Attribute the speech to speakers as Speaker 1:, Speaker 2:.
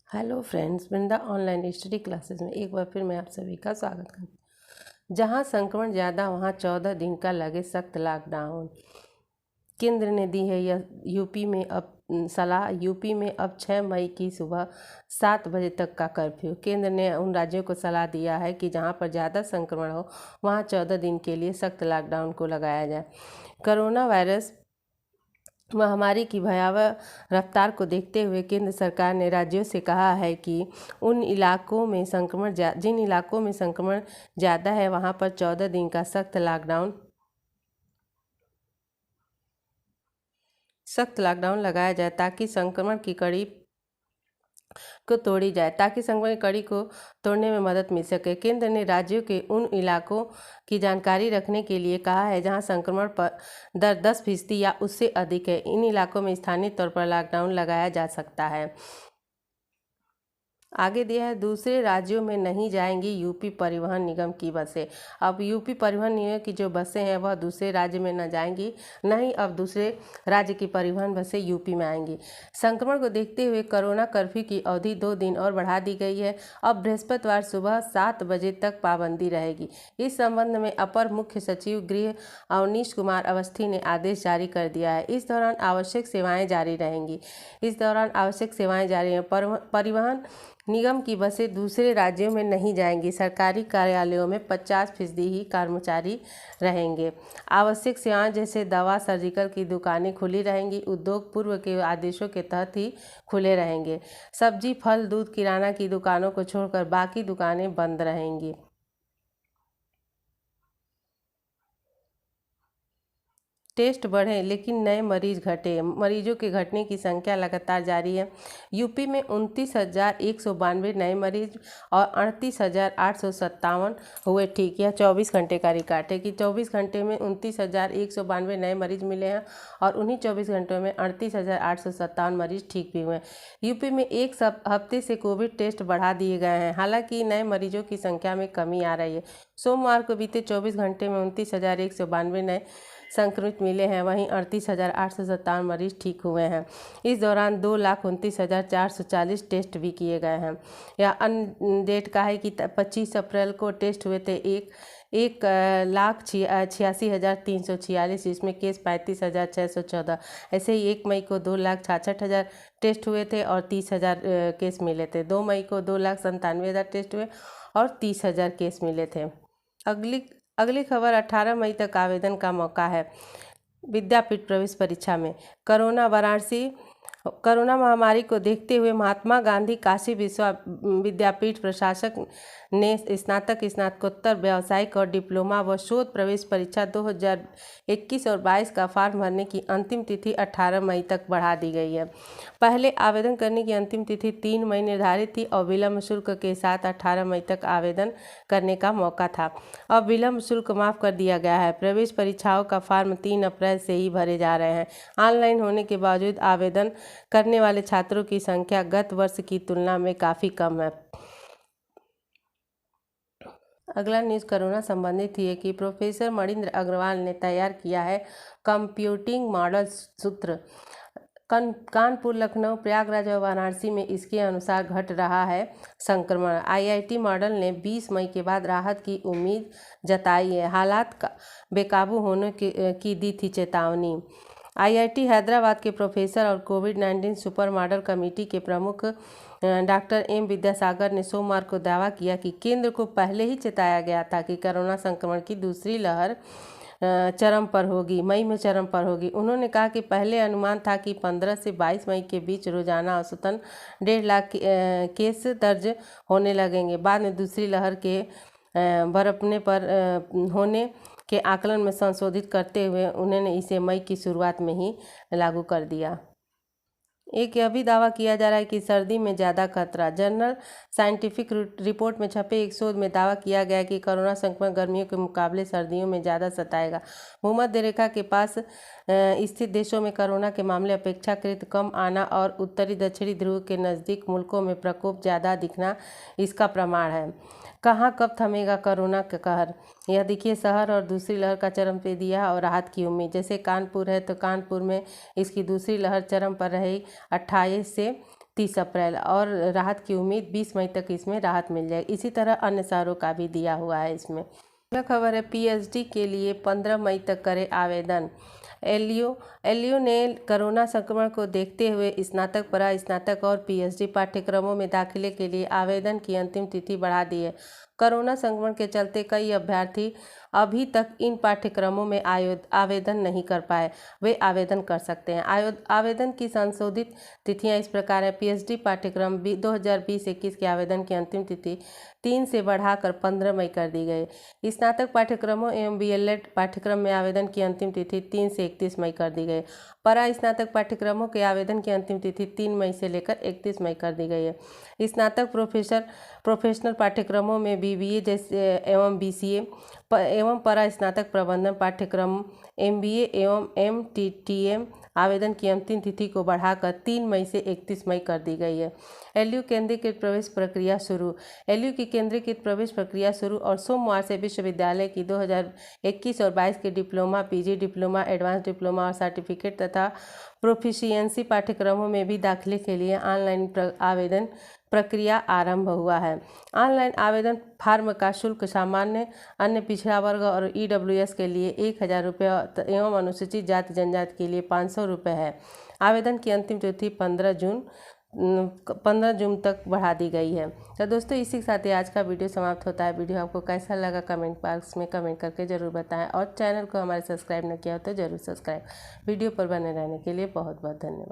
Speaker 1: Hello friends, वृंदा online study classes में एक बार फिर मैं आप सभी का स्वागत करती हूँ। जहाँ संक्रमण ज़्यादा वहाँ 14 दिन का लगे सख्त लॉकडाउन। केंद्र ने दी है यह यूपी में अब सलाह। यूपी में अब 6 मई की सुबह 7 बजे तक का कर्फ्यू। केंद्र ने उन राज्यों को सलाह दिया है कि जहाँ पर ज़्यादा संक्रमण हो वहाँ 14 दिन के लिए सख्त लॉकडाउन को लगाया जाए। कोरोना वायरस महामारी की भयावह रफ्तार को देखते हुए केंद्र सरकार ने राज्यों से कहा है कि जिन इलाकों में संक्रमण ज़्यादा है वहां पर 14 दिन का सख्त लॉकडाउन लगाया जाए ताकि संक्रमण की कड़ी को तोड़ने में मदद मिल सके। केंद्र ने राज्यों के उन इलाकों की जानकारी रखने के लिए कहा है जहां संक्रमण पर दर 10% या उससे अधिक है। इन इलाकों में स्थानीय तौर पर लॉकडाउन लगाया जा सकता है। आगे दिया है, दूसरे राज्यों में नहीं जाएंगी यूपी परिवहन निगम की बसें। अब यूपी परिवहन निगम की जो बसें हैं वह दूसरे राज्य में न जाएंगी, न ही अब दूसरे राज्य की परिवहन बसें यूपी में आएंगी। संक्रमण को देखते हुए कोरोना कर्फ्यू की अवधि 2 दिन और बढ़ा दी गई है। अब बृहस्पतिवार सुबह 7 बजे तक पाबंदी रहेगी। इस संबंध में अपर मुख्य सचिव गृह अवनीश कुमार अवस्थी ने आदेश जारी कर दिया है। इस दौरान आवश्यक सेवाएं जारी रहेंगी। परिवहन निगम की बसें दूसरे राज्यों में नहीं जाएंगी। सरकारी कार्यालयों में 50% ही कर्मचारी रहेंगे। आवश्यक सेवाएं जैसे दवा, सर्जिकल की दुकानें खुली रहेंगी। उद्योग पूर्व के आदेशों के तहत ही खुले रहेंगे। सब्जी, फल, दूध, किराना की दुकानों को छोड़कर बाकी दुकानें बंद रहेंगी। टेस्ट बढ़े लेकिन नए मरीज घटे। मरीजों के घटने की संख्या लगातार जारी है। यूपी में 29,192 नए मरीज और 38,857 हुए ठीक। यह 24 घंटे का रिकॉर्ड है कि 24 घंटे में 29,192 नए मरीज मिले हैं और उन्हीं 24 घंटों में 38,857 मरीज ठीक भी हुए हैं। यूपी में एक हफ्ते से कोविड टेस्ट बढ़ा दिए गए हैं। हालांकि नए मरीजों की संख्या में कमी आ रही है। सोमवार को बीते 24 घंटे में 29,192 नए संक्रमित मिले हैं, वहीं 38,857 मरीज ठीक हुए हैं। इस दौरान 2,29,440 टेस्ट भी किए गए हैं। यह अन्य डेट का है कि 25 अप्रैल को टेस्ट हुए थे 1,86,346, इसमें केस 35,614। ऐसे ही 1 मई को 2,66,000 टेस्ट हुए थे और 30,000 केस मिले थे। 2 मई को 2,97,000 टेस्ट हुए और 30,000 केस मिले थे। अगली खबर, 18 मई तक आवेदन का मौका है विद्यापीठ प्रवेश परीक्षा में। कोरोना महामारी को देखते हुए महात्मा गांधी काशी विद्यापीठ प्रशासक ने स्नातकोत्तर, व्यावसायिक और डिप्लोमा व शोध प्रवेश परीक्षा 2021 और 22 का फॉर्म भरने की अंतिम तिथि 18 मई तक बढ़ा दी गई है। पहले आवेदन करने की अंतिम तिथि 3 मई निर्धारित थी और विलम्ब शुल्क के साथ 18 मई तक आवेदन करने का मौका था। अब विलम्ब शुल्क माफ कर दिया गया है। प्रवेश परीक्षाओं का फॉर्म 3 अप्रैल से ही भरे जा रहे हैं। ऑनलाइन होने के बावजूद आवेदन करने वाले छात्रों की संख्या गत वर्ष की तुलना में काफ़ी कम है। अगला न्यूज़ कोरोना संबंधित ही है कि प्रोफेसर मणिंद्र अग्रवाल ने तैयार किया है कंप्यूटिंग मॉडल सूत्र। कानपुर, लखनऊ, प्रयागराज और वाराणसी में इसके अनुसार घट रहा है संक्रमण। आईआईटी मॉडल ने 20 मई के बाद राहत की उम्मीद जताई है। हालात बेकाबू होने की दी थी चेतावनी। आईआईटी हैदराबाद के प्रोफेसर और कोविड-19 सुपर मॉडल कमेटी के प्रमुख डॉक्टर एम विद्यासागर ने सोमवार को दावा किया कि केंद्र को पहले ही चेताया गया था कि कोरोना संक्रमण की दूसरी लहर मई में चरम पर होगी। उन्होंने कहा कि पहले अनुमान था कि 15 से 22 मई के बीच रोजाना औसतन 1.5 लाख केस दर्ज होने लगेंगे। बाद में दूसरी लहर के बरपने पर होने के आकलन में संशोधित करते हुए उन्होंने इसे मई की शुरुआत में ही लागू कर दिया। एक यह भी दावा किया जा रहा है कि सर्दी में ज़्यादा खतरा। जर्नल साइंटिफिक रिपोर्ट में छपे एक शोध में दावा किया गया कि कोरोना संक्रमण गर्मियों के मुकाबले सर्दियों में ज़्यादा सताएगा। भूमध्य रेखा के पास स्थित देशों में कोरोना के मामले अपेक्षाकृत कम आना और उत्तरी दक्षिणी ध्रुव के नज़दीक मुल्कों में प्रकोप ज़्यादा दिखना इसका प्रमाण है। कहाँ कब थमेगा कोरोना का कहर, यह देखिए शहर और दूसरी लहर का चरम पे दिया और राहत की उम्मीद। जैसे कानपुर है तो कानपुर में इसकी दूसरी लहर चरम पर रही 28 से 30 अप्रैल और राहत की उम्मीद 20 मई तक इसमें राहत मिल जाएगी। इसी तरह अन्य शहरों का भी दिया हुआ है इसमें। अगला खबर है पीएचडी के लिए 15 मई तक करें आवेदन। एलयू ने कोरोना संक्रमण को देखते हुए स्नातक, स्नातक और पीएचडी पाठ्यक्रमों में दाखिले के लिए आवेदन की अंतिम तिथि बढ़ा दी है। कोरोना संक्रमण के चलते कई अभ्यर्थी अभी तक इन पाठ्यक्रमों में आवेदन नहीं कर पाए, वे आवेदन कर सकते हैं। आवेदन की संशोधित तिथियां इस प्रकार है। पीएचडी पाठ्यक्रम 2020-21 के आवेदन की अंतिम तिथि 3 से बढ़ाकर 15 मई कर दी गई। स्नातक पाठ्यक्रमों एवं बीएलएड पाठ्यक्रम में आवेदन की अंतिम तिथि 3 से 31 मई कर दी गई। स्नातक पाठ्यक्रमों के आवेदन की अंतिम तिथि 3 मई से लेकर 31 मई कर दी गई है। स्नातक प्रोफेशनल पाठ्यक्रमों में बीबीए जैसे एवं बीसीए एवं स्नातक प्रबंधन पाठ्यक्रम एमबीए एवं एमटीटीएम आवेदन की अंतिम तिथि को बढ़ाकर 3 मई से 31 मई कर दी गई है। एलयू केंद्रीकृत प्रवेश प्रक्रिया शुरू। एलयू की केंद्रीकृत प्रवेश प्रक्रिया शुरू और सोमवार से विश्वविद्यालय की 2021 और 22 के diploma, PG diploma, advance diploma और सर्टिफिकेट तथा प्रोफिशिएंसी पाठ्यक्रमों में भी दाखिले के लिए ऑनलाइन आवेदन प्रक्रिया आरंभ हुआ है। ऑनलाइन आवेदन फार्म का शुल्क सामान्य, अन्य पिछड़ा वर्ग और ईडब्ल्यूएस के लिए 1000 रुपये एवं अनुसूचित जाति जनजाति के लिए 500 रुपये है। आवेदन की अंतिम तिथि 15 जून तक बढ़ा दी गई है। तो दोस्तों इसी के साथ ही आज का वीडियो समाप्त होता है। वीडियो आपको कैसा लगा कमेंट बॉक्स में कमेंट करके ज़रूर बताएं और चैनल को हमारे सब्सक्राइब न किया हो तो ज़रूर सब्सक्राइब। वीडियो पर बने रहने के लिए बहुत बहुत धन्यवाद।